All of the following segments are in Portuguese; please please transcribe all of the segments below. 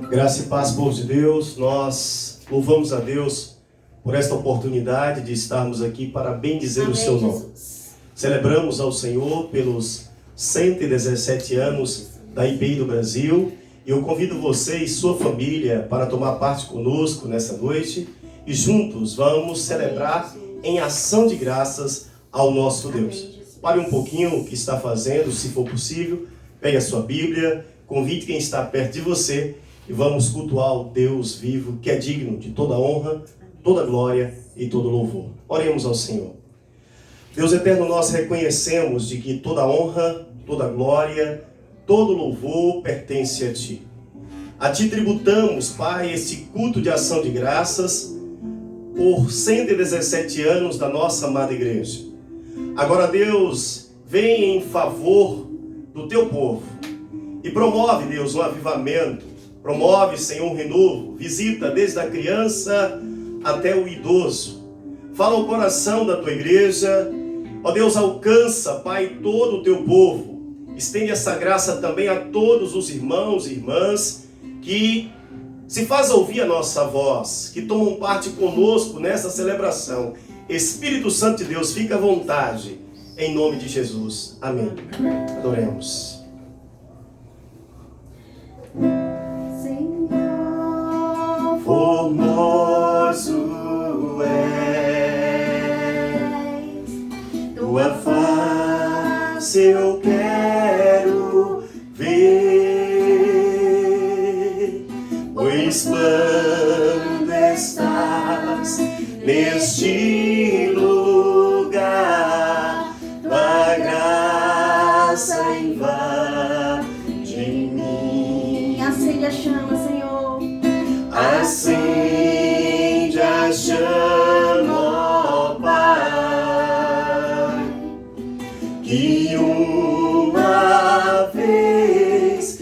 Graça e paz, povo de Deus, nós louvamos a Deus por esta oportunidade de estarmos aqui para bendizer o seu nome. Celebramos ao Senhor pelos 117 anos da IBI do Brasil e eu convido você e sua família para tomar parte conosco nessa noite e juntos vamos celebrar em ação de graças ao nosso Deus. Pare um pouquinho o que está fazendo, se for possível, pegue a sua Bíblia, convide quem está perto de você e vamos cultuar o Deus vivo, que é digno de toda honra, toda glória e todo louvor. Oremos ao Senhor. Deus eterno, nós reconhecemos de que toda honra, toda glória, todo louvor pertence a Ti. A Ti tributamos, Pai, esse culto de ação de graças por 117 anos da nossa amada igreja. Agora, Deus, vem em favor do Teu povo e promove, Deus, um avivamento. Promove, Senhor, um renovo. Visita desde a criança até o idoso. Fala ao coração da Tua igreja. Ó Deus, alcança, Pai, todo o Teu povo. Estende essa graça também a todos os irmãos e irmãs que se faz ouvir a nossa voz, que tomam parte conosco nessa celebração. Espírito Santo de Deus, fica à vontade, em nome de Jesus. Amém. Adoremos. Senhor, formoso és, tua face eu quero ver, pois quando estás neste lugar, tua graça invade em mim. acende a chama, Senhor. Acende a chama, ó Pai, que uma vez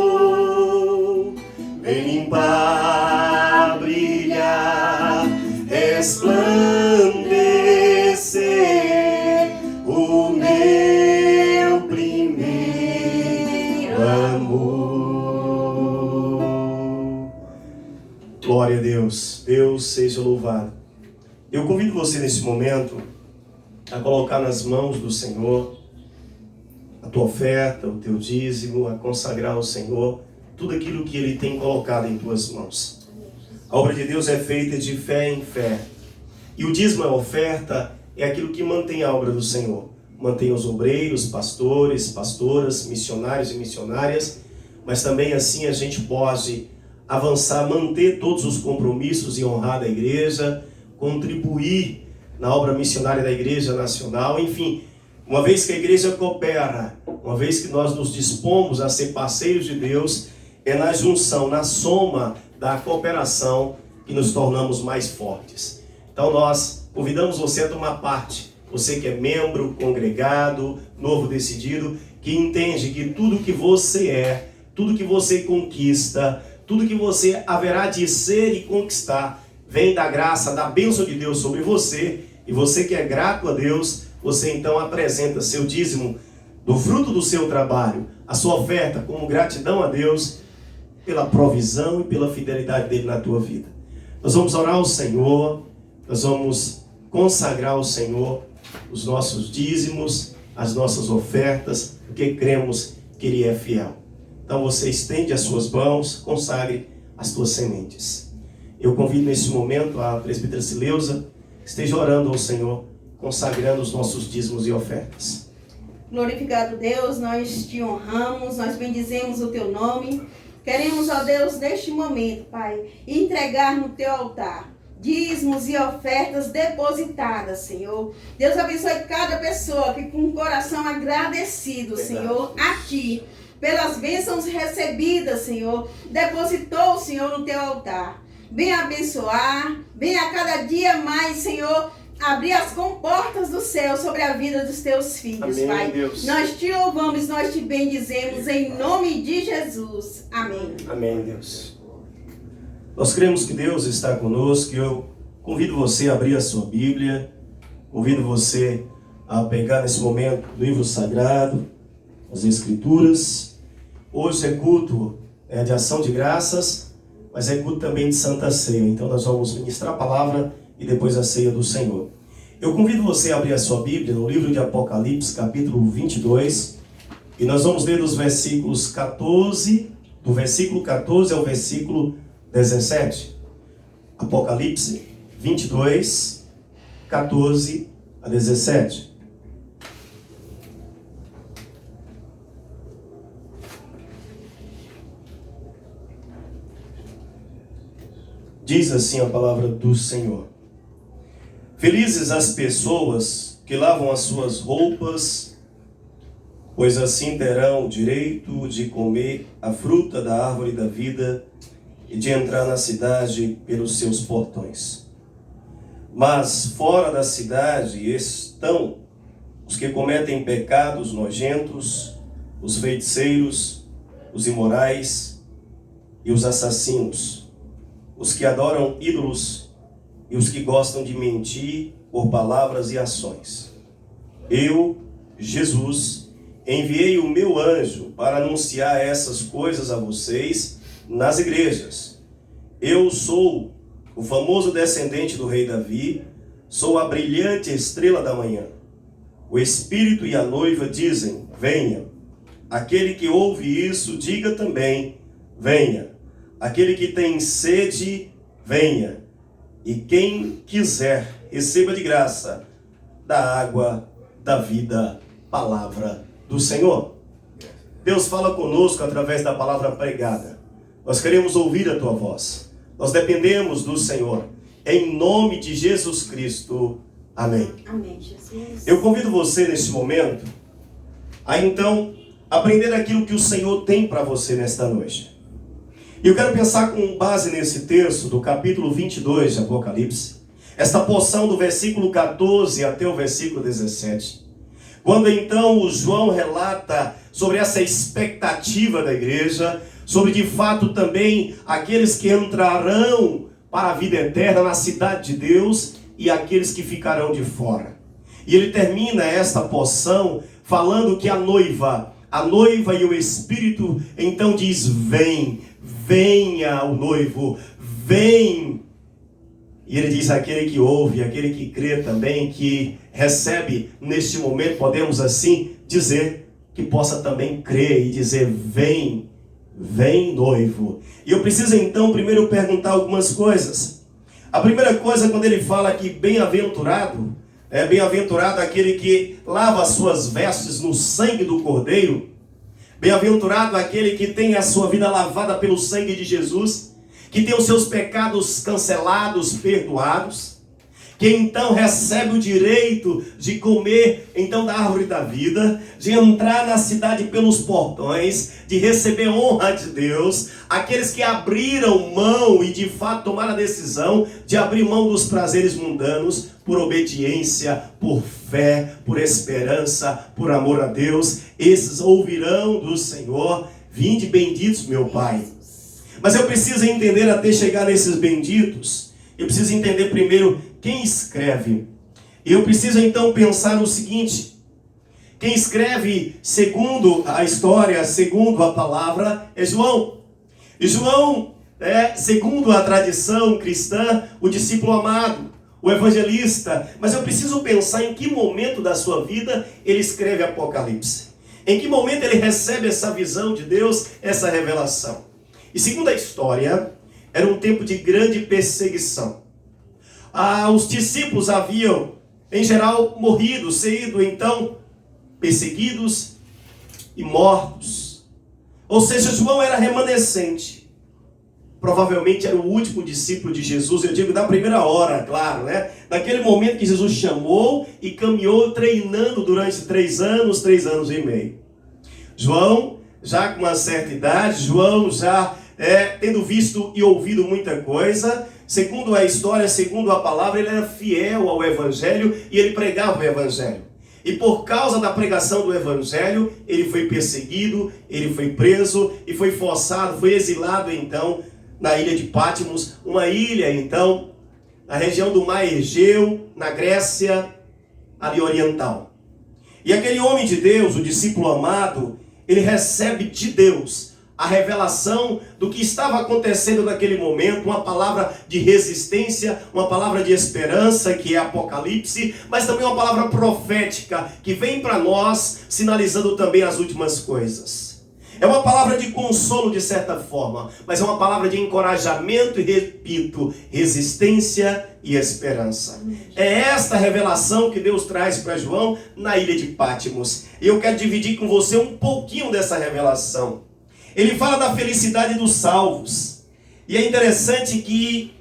brilhou, vem limpar, brilhar, resplandecer o meu primeiro amor. Glória a Deus, Deus seja louvado. Eu convido você nesse momento a colocar nas mãos do Senhor a tua oferta, o teu dízimo, a consagrar ao Senhor tudo aquilo que Ele tem colocado em tuas mãos. A obra de Deus é feita de fé em fé. E o dízimo, a oferta, é aquilo que mantém a obra do Senhor. Mantém os obreiros, pastores, pastoras, missionários e missionárias, mas também assim a gente pode avançar, manter todos os compromissos e honrar a igreja, contribuir na obra missionária da Igreja Nacional, enfim, uma vez que a igreja coopera, uma vez que nós nos dispomos a ser parceiros de Deus, é na junção, na soma da cooperação que nos tornamos mais fortes. Então nós convidamos você a tomar parte, você que é membro, congregado, novo decidido, que entende que tudo que você é, tudo que você conquista, tudo que você haverá de ser e conquistar, vem da graça, da bênção de Deus sobre você, e você que é grato a Deus, você então apresenta seu dízimo do fruto do seu trabalho, a sua oferta como gratidão a Deus pela provisão e pela fidelidade dele na tua vida. Nós vamos orar ao Senhor, nós vamos consagrar ao Senhor os nossos dízimos, as nossas ofertas, porque cremos que Ele é fiel. Então você estende as suas mãos, consagre as tuas sementes. Eu convido nesse momento a presbítera Sileuza, que esteja orando ao Senhor, consagrando os nossos dízimos e ofertas. Glorificado Deus, nós te honramos, nós bendizemos o teu nome. Queremos, ó Deus, neste momento, Pai, entregar no teu altar dízimos e ofertas depositadas, Senhor. Deus abençoe cada pessoa que com o coração agradecido, Senhor, a Ti, pelas bênçãos recebidas, Senhor, depositou, Senhor, no teu altar. Venha abençoar, venha a cada dia mais, Senhor, abrir as comportas do céu sobre a vida dos teus filhos, Amém, Pai. Deus. Nós te louvamos, nós te bendizemos em nome de Jesus. Amém. Amém, Deus. Nós cremos que Deus está conosco. Eu convido você a abrir a sua Bíblia, convido você a pegar nesse momento o livro sagrado, as Escrituras, Hoje é culto de ação de graças, mas é culto também de Santa Ceia. Então nós vamos ministrar a palavra e depois a ceia do Senhor. Eu convido você a abrir a sua Bíblia no livro de Apocalipse, capítulo 22, e nós vamos ler dos versículos 14, do versículo 14 ao versículo 17. Apocalipse 22, 14 a 17. Diz assim a palavra do Senhor: Felizes as pessoas que lavam as suas roupas, pois assim terão o direito de comer a fruta da árvore da vida e de entrar na cidade pelos seus portões. Mas fora da cidade estão os que cometem pecados nojentos, os feiticeiros, os imorais e os assassinos, os que adoram ídolos e os que gostam de mentir por palavras e ações. Eu, Jesus, enviei o meu anjo para anunciar essas coisas a vocês nas igrejas. Eu sou o famoso descendente do rei Davi, sou a brilhante estrela da manhã. O Espírito e a noiva dizem: venha. Aquele que ouve isso, diga também: venha. Aquele que tem sede, venha. E quem quiser, receba de graça da água da vida, palavra do Senhor. Deus fala conosco através da palavra pregada. Nós queremos ouvir a tua voz. Nós dependemos do Senhor. Em nome de Jesus Cristo. Amém. Amém, Jesus. Eu convido você nesse momento a então aprender aquilo que o Senhor tem para você nesta noite. E eu quero pensar com base nesse texto do capítulo 22 de Apocalipse, esta porção do versículo 14 até o versículo 17. Quando então o João relata sobre essa expectativa da igreja, sobre de fato também aqueles que entrarão para a vida eterna na cidade de Deus e aqueles que ficarão de fora. E ele termina esta porção falando que a noiva e o Espírito então diz: vem. Venha o noivo, vem. E ele diz: aquele que ouve, aquele que crê também, que recebe neste momento, podemos assim dizer, que possa também crer e dizer: vem, vem noivo. E eu preciso então primeiro perguntar algumas coisas. A primeira coisa, quando ele fala que bem-aventurado aquele que lava as suas vestes no sangue do Cordeiro. Bem-aventurado aquele que tem a sua vida lavada pelo sangue de Jesus, que tem os seus pecados cancelados, perdoados, que então recebe o direito de comer então da árvore da vida, de entrar na cidade pelos portões, de receber honra de Deus, aqueles que abriram mão e de fato tomaram a decisão de abrir mão dos prazeres mundanos por obediência, por fé, por esperança, por amor a Deus. Esses ouvirão do Senhor: vinde benditos, meu Pai. Mas eu preciso entender, até chegar nesses benditos, eu preciso entender primeiro quem escreve. Eu preciso então pensar no seguinte: quem escreve segundo a história, segundo a palavra, é João. E João é, segundo a tradição cristã, o discípulo amado, o evangelista. Mas eu preciso pensar em que momento da sua vida ele escreve Apocalipse. Em que momento ele recebe essa visão de Deus, essa revelação. E segundo a história, era um tempo de grande perseguição. Os discípulos haviam, em geral, morrido, sido então perseguidos e mortos. Ou seja, João era remanescente. Provavelmente era o último discípulo de Jesus, eu digo da primeira hora, claro, né? Naquele momento que Jesus chamou e caminhou treinando durante 3 anos e meio. João, já com uma certa idade, João já tendo visto e ouvido muita coisa, segundo a história, segundo a palavra, ele era fiel ao Evangelho e ele pregava o Evangelho. E por causa da pregação do Evangelho, ele foi perseguido, ele foi preso e foi forçado, foi exilado então na ilha de Patmos, uma ilha então na região do Mar Egeu, na Grécia ali oriental. E aquele homem de Deus, o discípulo amado, ele recebe de Deus a revelação do que estava acontecendo naquele momento, uma palavra de resistência, uma palavra de esperança, que é Apocalipse, mas também uma palavra profética, que vem para nós, sinalizando também as últimas coisas. É uma palavra de consolo de certa forma, mas é uma palavra de encorajamento e, repito, resistência e esperança. É esta revelação que Deus traz para João na ilha de Patmos. E eu quero dividir com você um pouquinho dessa revelação. Ele fala da felicidade dos salvos. E é interessante que,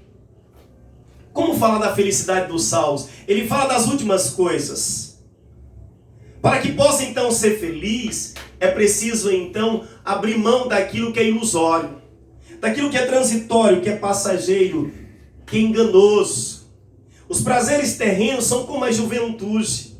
como fala da felicidade dos salvos? Ele fala das últimas coisas. Para que possa então ser feliz, é preciso então abrir mão daquilo que é ilusório, daquilo que é transitório, que é passageiro, que é enganoso. Os prazeres terrenos são como a juventude.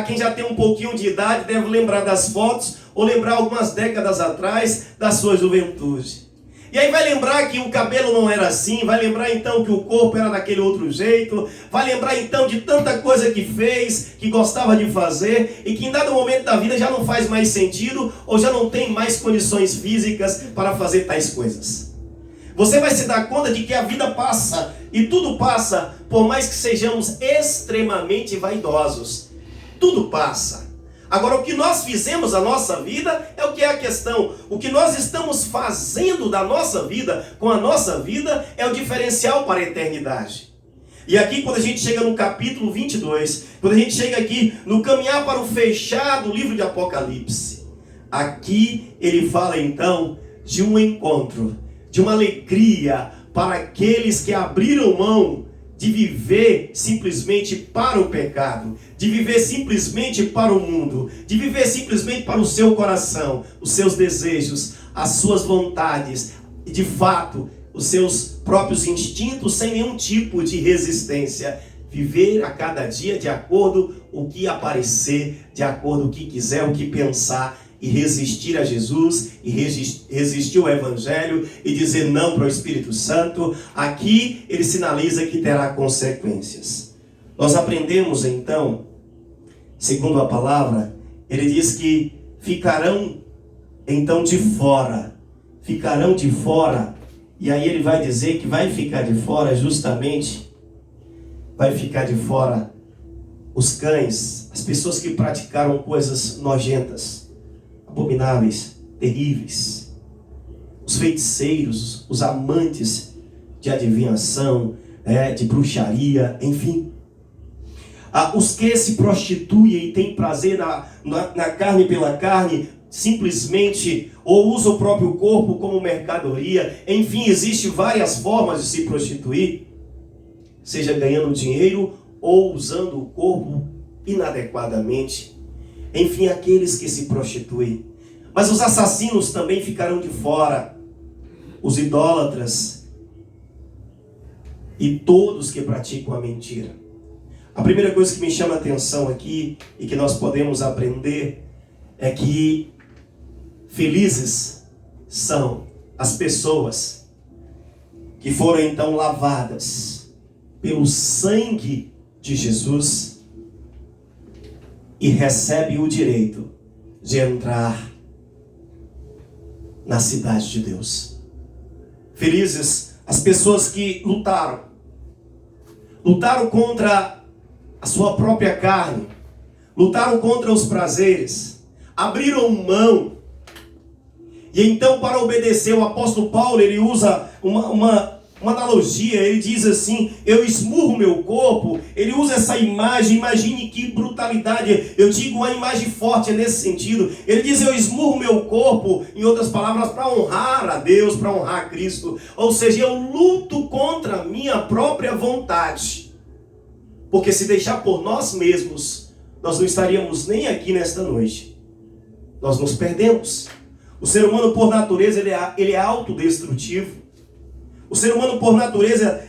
Quem já tem um pouquinho de idade deve lembrar das fotos, ou lembrar algumas décadas atrás da sua juventude. E aí vai lembrar que o cabelo não era assim, vai lembrar então que o corpo era daquele outro jeito, vai lembrar então de tanta coisa que fez, que gostava de fazer, e que em dado momento da vida já não faz mais sentido, ou já não tem mais condições físicas para fazer tais coisas. Você vai se dar conta de que a vida passa, e tudo passa, por mais que sejamos extremamente vaidosos. Tudo passa. Agora, o que nós fizemos na nossa vida é o que é a questão. O que nós estamos fazendo da nossa vida, com a nossa vida, é o diferencial para a eternidade. E aqui, quando a gente chega no capítulo 22, quando a gente chega aqui no caminhar para o fechar do livro de Apocalipse, aqui ele fala então de um encontro, de uma alegria para aqueles que abriram mão de viver simplesmente para o pecado, de viver simplesmente para o mundo, de viver simplesmente para o seu coração, os seus desejos, as suas vontades, e de fato, os seus próprios instintos sem nenhum tipo de resistência. Viver a cada dia de acordo com o que aparecer, de acordo com o que quiser, o que pensar, e resistir a Jesus, e resistir ao Evangelho, e dizer não para o Espírito Santo. Aqui ele sinaliza que terá consequências. Nós aprendemos então, segundo a palavra, ele diz que ficarão então de fora, e aí ele vai dizer que vai ficar de fora justamente, vai ficar de fora os cães, as pessoas que praticaram coisas nojentas, abomináveis, terríveis, os feiticeiros, os amantes de adivinhação, de bruxaria, enfim. Os que se prostituem e têm prazer na carne pela carne, simplesmente, ou usam o próprio corpo como mercadoria. Enfim, existem várias formas de se prostituir, seja ganhando dinheiro ou usando o corpo inadequadamente. Enfim, aqueles que se prostituem. Mas os assassinos também ficarão de fora. Os idólatras e todos que praticam a mentira. A primeira coisa que me chama a atenção aqui e que nós podemos aprender é que felizes são as pessoas que foram então lavadas pelo sangue de Jesus e recebem o direito de entrar na cidade de Deus. Felizes as pessoas que lutaram contra a sua própria carne, lutaram contra os prazeres, abriram mão. E então, para obedecer, o apóstolo Paulo, ele usa uma analogia. Ele diz assim: eu esmurro meu corpo. Ele usa essa imagem. Imagine que brutalidade. Eu digo uma imagem forte nesse sentido. Ele diz: eu esmurro meu corpo, em outras palavras, para honrar a Deus, para honrar a Cristo. Ou seja, eu luto contra a minha própria vontade. Porque se deixar por nós mesmos, nós não estaríamos nem aqui nesta noite. Nós nos perdemos. O ser humano, por natureza, ele é autodestrutivo. O ser humano, por natureza,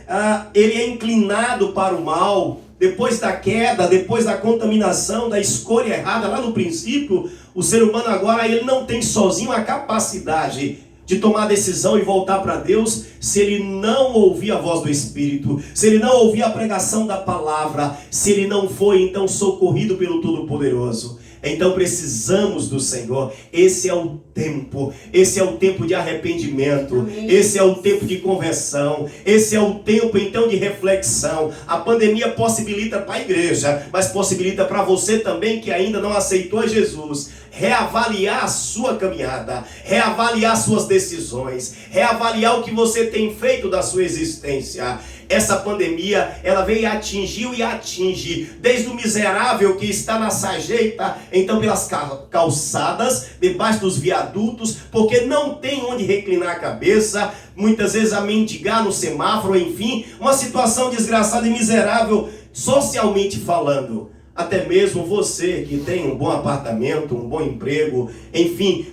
ele é inclinado para o mal. Depois da queda, depois da contaminação, da escolha errada, lá no princípio, o ser humano agora ele não tem sozinho a capacidade de tomar a decisão e voltar para Deus, se ele não ouvir a voz do Espírito, se ele não ouvir a pregação da palavra, se ele não for então socorrido pelo Todo-Poderoso. Então precisamos do Senhor. Esse é o tempo de arrependimento. Amém. Esse é o tempo de conversão. Esse é o tempo então de reflexão. A pandemia possibilita para a igreja, mas possibilita para você também que ainda não aceitou Jesus, reavaliar a sua caminhada, reavaliar suas decisões, reavaliar o que você tem feito da sua existência. Essa pandemia, ela veio e atingiu e atinge, desde o miserável que está na sarjeta, então pelas calçadas, debaixo dos viadutos, porque não tem onde reclinar a cabeça, muitas vezes a mendigar no semáforo, enfim, uma situação desgraçada e miserável, socialmente falando. Até mesmo você que tem um bom apartamento, um bom emprego, enfim,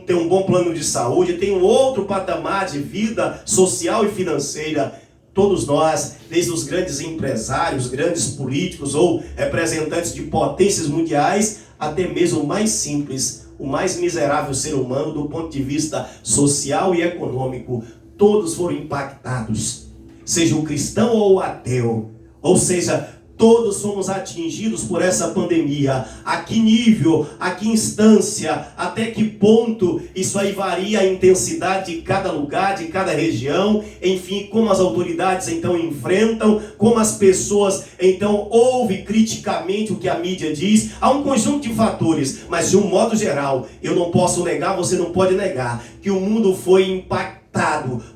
tem um bom plano de saúde, tem um outro patamar de vida social e financeira. Todos nós, desde os grandes empresários, grandes políticos ou representantes de potências mundiais, até mesmo o mais simples, o mais miserável ser humano do ponto de vista social e econômico, todos foram impactados, seja o cristão ou o ateu, ou seja, todos somos atingidos por essa pandemia. A que nível, a que instância, até que ponto, isso aí varia a intensidade de cada lugar, de cada região, enfim, como as autoridades então enfrentam, como as pessoas então ouvem criticamente o que a mídia diz. Há um conjunto de fatores, mas de um modo geral, eu não posso negar, você não pode negar, que o mundo foi impactado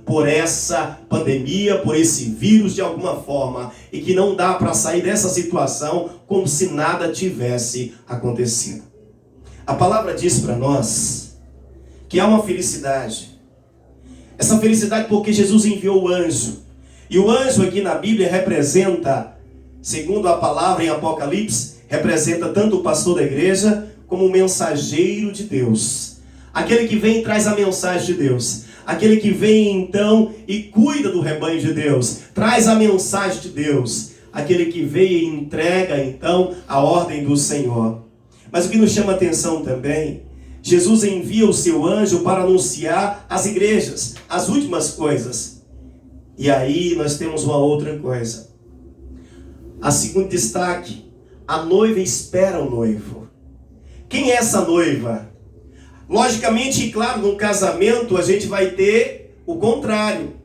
por essa pandemia, por esse vírus de alguma forma, e que não dá para sair dessa situação como se nada tivesse acontecido. A palavra diz para nós que há uma felicidade. Essa felicidade porque Jesus enviou o anjo. E o anjo aqui na Bíblia representa, segundo a palavra em Apocalipse, representa tanto o pastor da igreja como o mensageiro de Deus. Aquele que vem e traz a mensagem de Deus. Aquele que vem então e cuida do rebanho de Deus, traz a mensagem de Deus. Aquele que veio e entrega então a ordem do Senhor. Mas o que nos chama a atenção também, Jesus envia o seu anjo para anunciar às igrejas as últimas coisas. E aí nós temos uma outra coisa. A segundo destaque, a noiva espera o noivo. Quem é essa noiva? Logicamente, claro, no casamento a gente vai ter o contrário.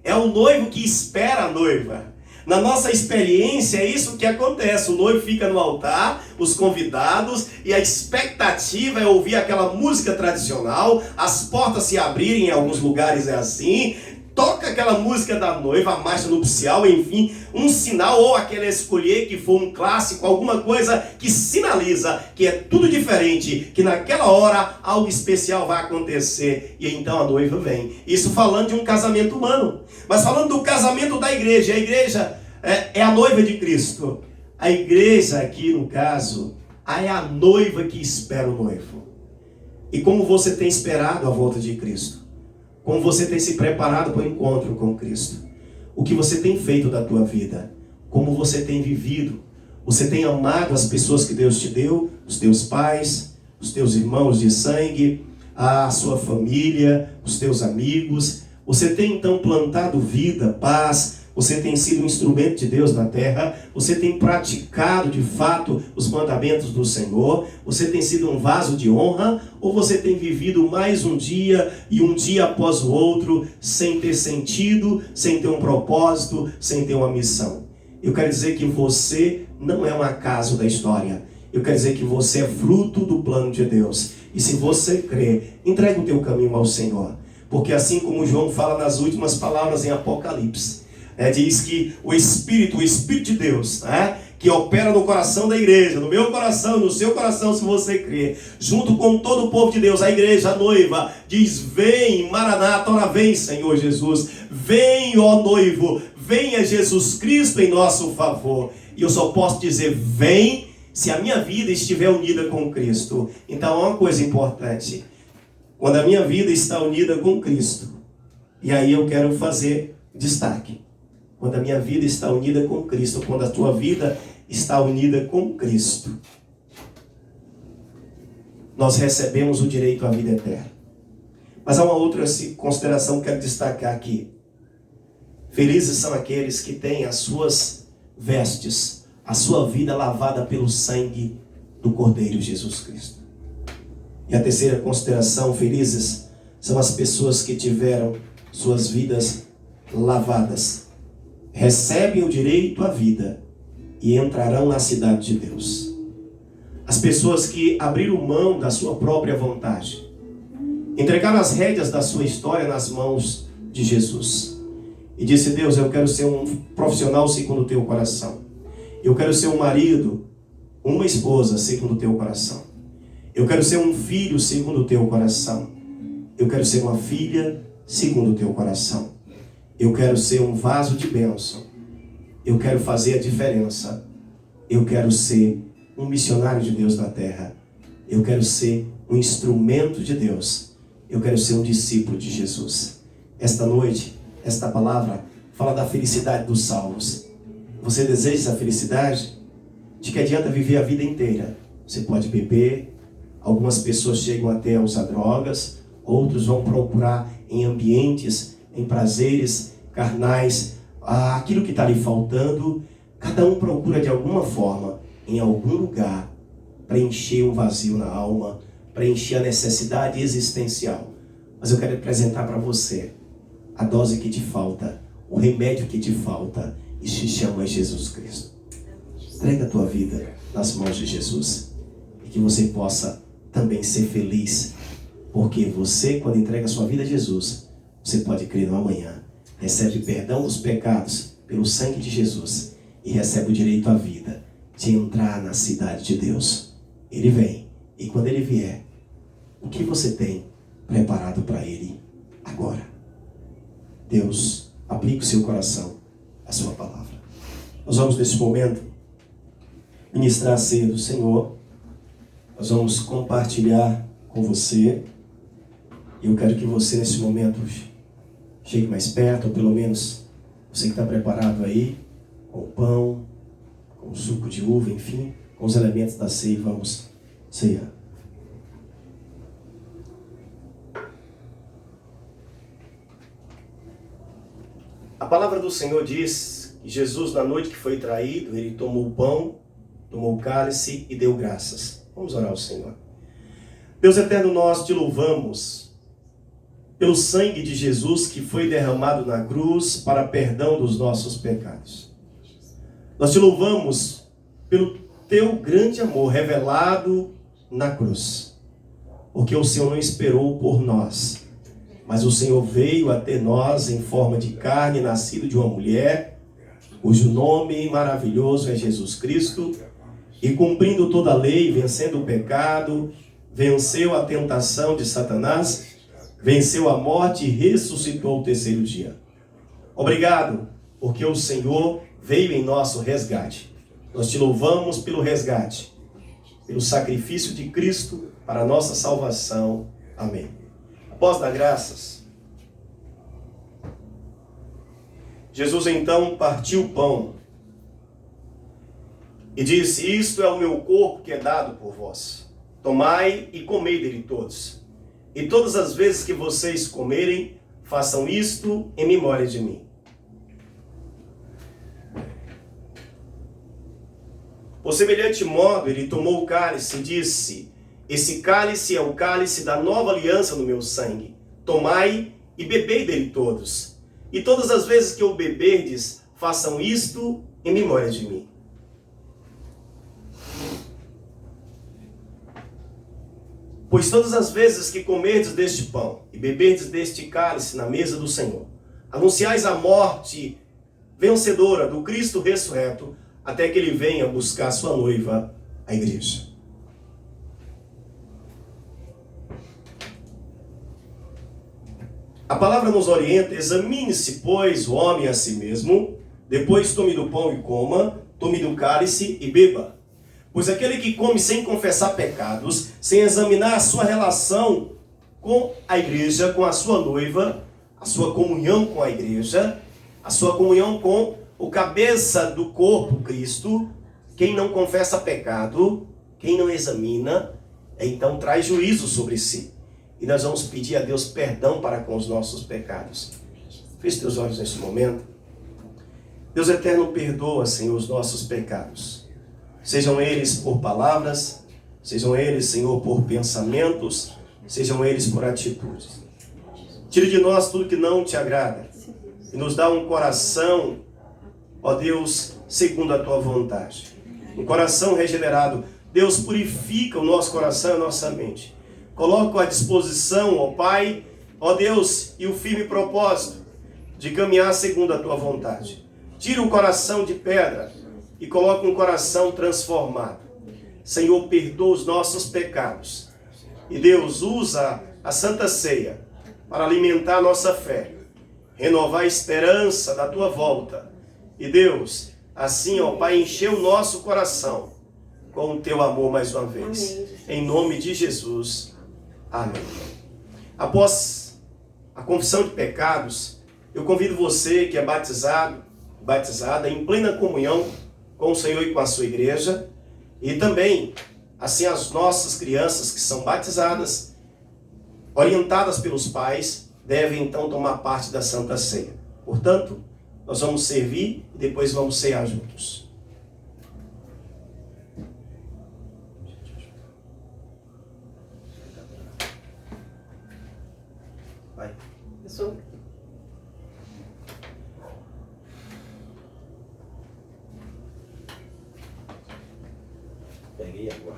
É o noivo que espera a noiva. Na nossa experiência é isso que acontece. O noivo fica no altar, os convidados, e a expectativa é ouvir aquela música tradicional, as portas se abrirem, em alguns lugares é assim, toca aquela música da noiva, a marcha nupcial, enfim, um sinal, ou aquele escolher que for um clássico, alguma coisa que sinaliza que é tudo diferente, que naquela hora algo especial vai acontecer, e então a noiva vem. Isso falando de um casamento humano, mas falando do casamento da igreja. A igreja é a noiva de Cristo. A igreja aqui, no caso, é a noiva que espera o noivo. E como você tem esperado a volta de Cristo? Como você tem se preparado para o encontro com Cristo? O que você tem feito da tua vida? Como você tem vivido? Você tem amado as pessoas que Deus te deu? Os teus pais, os teus irmãos de sangue, a sua família, os teus amigos? Você tem então plantado vida, paz? Você tem sido um instrumento de Deus na terra? Você tem praticado de fato os mandamentos do Senhor? Você tem sido um vaso de honra? Ou você tem vivido mais um dia e um dia após o outro sem ter sentido, sem ter um propósito, sem ter uma missão? Eu quero dizer que você não é um acaso da história. Eu quero dizer que você é fruto do plano de Deus. E se você crê, entrega o teu caminho ao Senhor. Porque assim como João fala nas últimas palavras em Apocalipse, diz que o Espírito de Deus, que opera no coração da igreja, no meu coração, no seu coração, se você crer, junto com todo o povo de Deus, a igreja, a noiva, diz: vem, Maranata, ora vem, Senhor Jesus, vem, ó noivo, venha Jesus Cristo em nosso favor. E eu só posso dizer: vem, se a minha vida estiver unida com Cristo. Então há uma coisa importante: quando a minha vida está unida com Cristo, e aí eu quero fazer destaque. Quando a minha vida está unida com Cristo, quando a tua vida está unida com Cristo, nós recebemos o direito à vida eterna. Mas há uma outra consideração que quero destacar aqui. Felizes são aqueles que têm as suas vestes, a sua vida lavada pelo sangue do Cordeiro Jesus Cristo. E a terceira consideração: felizes são as pessoas que tiveram suas vidas lavadas, recebem o direito à vida e entrarão na cidade de Deus. As pessoas que abriram mão da sua própria vontade, entregaram as rédeas da sua história nas mãos de Jesus e disse: Deus, eu quero ser um profissional segundo o teu coração. Eu quero ser um marido, uma esposa segundo o teu coração. Eu quero ser um filho segundo o teu coração. Eu quero ser uma filha segundo o teu coração. Eu quero ser um vaso de bênção. Eu quero fazer a diferença. Eu quero ser um missionário de Deus na terra. Eu quero ser um instrumento de Deus. Eu quero ser um discípulo de Jesus. Esta noite, esta palavra fala da felicidade dos salvos. Você deseja essa felicidade? De que adianta viver a vida inteira? Você pode beber, algumas pessoas chegam até a usar drogas, outros vão procurar em ambientes, em prazeres carnais, aquilo que está lhe faltando. Cada um procura de alguma forma, em algum lugar, preencher um vazio na alma, preencher a necessidade existencial. Mas eu quero apresentar para você a dose que te falta, o remédio que te falta, e se chama Jesus Cristo. Entrega a tua vida nas mãos de Jesus e que você possa também ser feliz, porque você, quando entrega a sua vida a Jesus, você pode crer no amanhã, recebe perdão dos pecados pelo sangue de Jesus e recebe o direito à vida de entrar na cidade de Deus. Ele vem, e quando ele vier, o que você tem preparado para ele agora? Deus, aplique o seu coração à sua palavra. Nós vamos nesse momento ministrar a ceia do Senhor. Nós vamos compartilhar com você. E eu quero que você nesse momento chegue mais perto, ou pelo menos você que está preparado aí, com o pão, com o suco de uva, enfim, com os elementos da ceia, vamos ceiar. A palavra do Senhor diz que Jesus, na noite que foi traído, ele tomou o pão, tomou o cálice e deu graças. Vamos orar ao Senhor. Deus eterno, nós te louvamos pelo sangue de Jesus que foi derramado na cruz para perdão dos nossos pecados. Nós te louvamos pelo teu grande amor revelado na cruz, porque o Senhor não esperou por nós, mas o Senhor veio até nós em forma de carne, nascido de uma mulher, cujo nome maravilhoso é Jesus Cristo, e cumprindo toda a lei, vencendo o pecado, venceu a tentação de Satanás, venceu a morte e ressuscitou ao terceiro dia. Obrigado, porque o Senhor veio em nosso resgate. Nós te louvamos pelo resgate, pelo sacrifício de Cristo para a nossa salvação. Amém. Após dar graças, Jesus então partiu o pão e disse: isto é o meu corpo que é dado por vós. Tomai e comei dele todos. E todas as vezes que vocês comerem, façam isto em memória de mim. Por semelhante modo, ele tomou o cálice e disse: esse cálice é o cálice da nova aliança no meu sangue. Tomai e bebei dele todos. E todas as vezes que o beberdes, façam isto em memória de mim. Pois todas as vezes que comerdes deste pão e beberdes deste cálice na mesa do Senhor, anunciais a morte vencedora do Cristo ressurreto, até que ele venha buscar sua noiva, a igreja. A palavra nos orienta: examine-se, pois, o homem a si mesmo, depois tome do pão e coma, tome do cálice e beba. Pois aquele que come sem confessar pecados, sem examinar a sua relação com a igreja, com a sua noiva, a sua comunhão com a igreja, a sua comunhão com o cabeça do corpo, Cristo, quem não confessa pecado, quem não examina, então traz juízo sobre si. E nós vamos pedir a Deus perdão para com os nossos pecados. Feche teus olhos nesse momento. Deus eterno, perdoa, Senhor, os nossos pecados. Sejam eles por palavras, Sejam eles, Senhor, por pensamentos, sejam eles por atitudes. Tire de nós tudo que não te agrada e nos dá um coração, ó Deus, segundo a tua vontade. Um coração regenerado. Deus, purifica o nosso coração e a nossa mente. Coloca à disposição, ó Pai, ó Deus, e o firme propósito de caminhar segundo a tua vontade. Tira o coração de pedra e coloca um coração transformado. Senhor, perdoa os nossos pecados. E Deus, usa a Santa Ceia para alimentar a nossa fé, renovar a esperança da tua volta. E Deus, assim, ó Pai, encher o nosso coração com o teu amor mais uma vez. Amém. Em nome de Jesus. Amém. Após a confissão de pecados, eu convido você que é batizada em plena comunhão com o Senhor e com a sua igreja, e também, assim, as nossas crianças que são batizadas, orientadas pelos pais, devem então tomar parte da Santa Ceia. Portanto, nós vamos servir e depois vamos cear juntos. Vai. Eu sou... Peguei a guarda.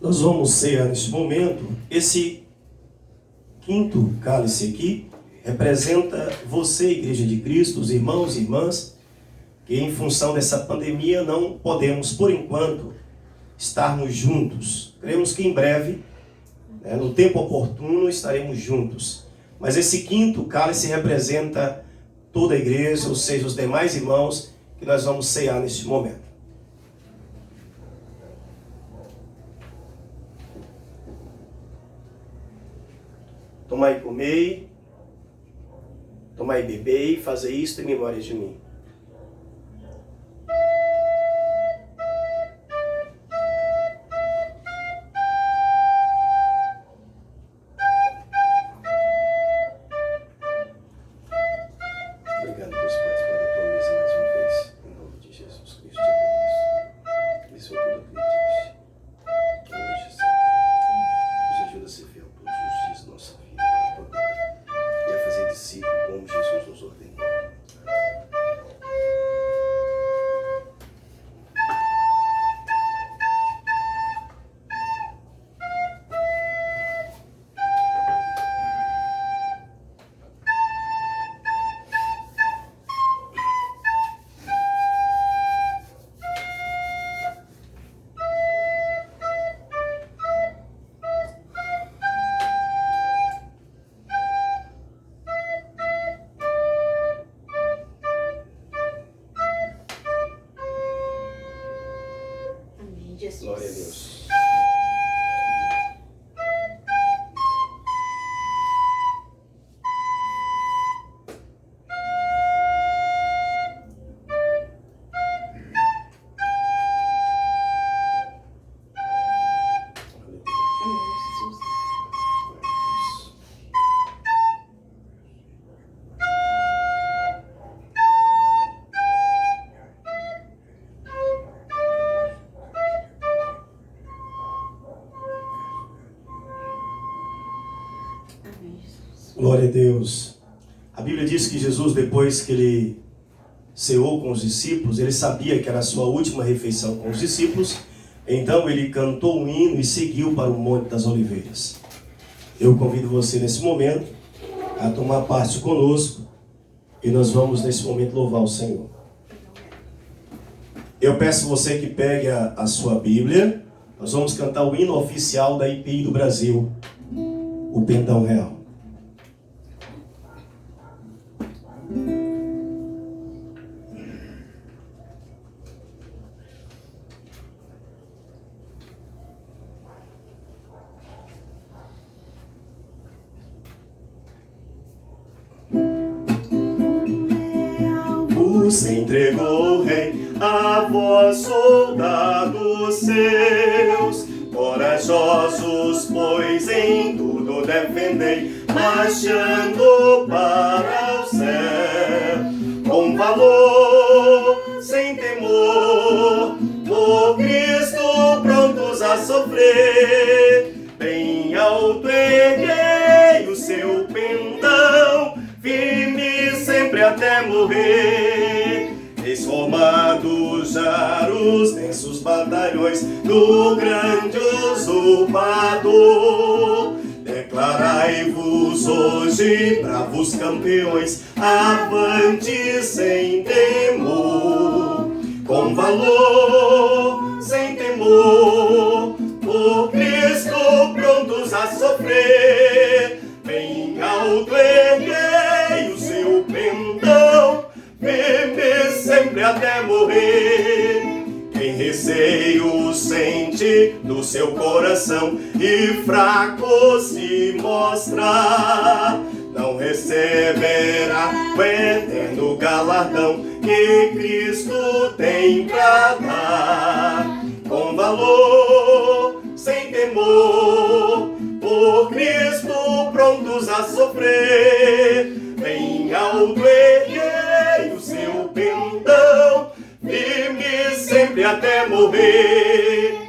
Nós vamos cear neste momento. Esse quinto cálice aqui representa você, Igreja de Cristo, os irmãos e irmãs, que em função dessa pandemia não podemos, por enquanto, estarmos juntos. Cremos que em breve, no tempo oportuno, estaremos juntos. Mas esse quinto cálice representa toda a igreja, ou seja, os demais irmãos, que nós vamos cear neste momento. Tomai e comei, tomai e bebei, fazei isto em memória de mim. Obrigado, Deus, por participar da tua mesa mais uma vez. Em nome de Jesus Cristo, te agradeço. Isso é tudo que pediste. Hoje, Senhor, nos ajuda a ser fiel todos os dias da nossa vida para a tua glória e a fazer discípulo como Jesus nos ordenou. Amém, Jesus. Glória a Deus. Amém, Jesus. Amém, Jesus. Glória a Deus. A Bíblia diz que Jesus, depois que ele ceou com os discípulos, ele sabia que era a sua última refeição com os discípulos, então ele cantou um hino e seguiu para o Monte das Oliveiras. Eu convido você nesse momento a tomar parte conosco e nós vamos nesse momento louvar o Senhor. Eu peço você que pegue a sua Bíblia, nós vamos cantar o hino oficial da IPI do Brasil. o perdão real. Se entregou o rei a vós, soldados seus, corajosos, pois em tudo defendei, marchando para o céu, com valor, sem temor, por Cristo prontos a sofrer, bem alto erguei o seu pendão, firme sempre até morrer, transformados já os densos batalhões do grande usurpador. Declarai-vos hoje, bravos campeões, avante sem temor, com valor, sem temor, por Cristo prontos a sofrer, bem alto erguei o seu pendão, firme sempre até morrer. Quem receio sente no seu coração e fraco se mostra, não receberá o eterno galardão que Cristo tem pra dar. Com valor, sem temor, por Cristo prontos a sofrer, bem alto erguei o seu pendão, firme sempre até morrer.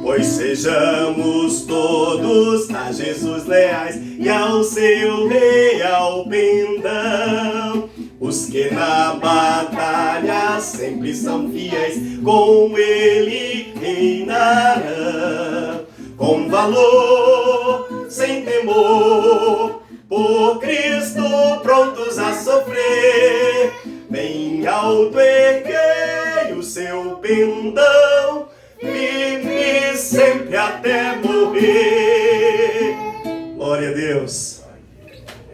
Pois sejamos todos a Jesus leais e ao seu real pendão, os que na batalha sempre são fiéis, com ele reinarão. Com valor, sem temor, por Cristo prontos a sofrer, bem alto erguei o seu pendão, firme sempre até morrer. Glória a Deus.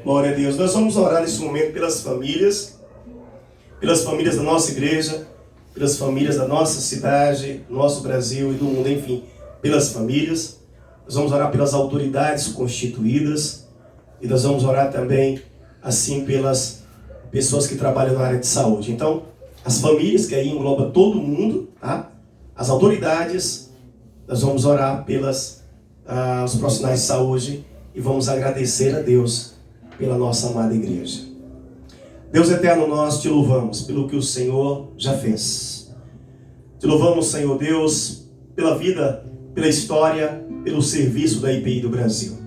Glória a Deus. Nós vamos orar nesse momento pelas famílias da nossa igreja, pelas famílias da nossa cidade, do nosso Brasil e do mundo, enfim, pelas famílias. Nós vamos orar pelas autoridades constituídas e nós vamos orar também, assim, pelas pessoas que trabalham na área de saúde. Então, as famílias, que aí engloba todo mundo, tá? As autoridades, nós vamos orar pelos profissionais de saúde e vamos agradecer a Deus pela nossa amada igreja. Deus eterno, nós te louvamos pelo que o Senhor já fez. Te louvamos, Senhor Deus, pela vida, pela história, pelo serviço da IPI do Brasil.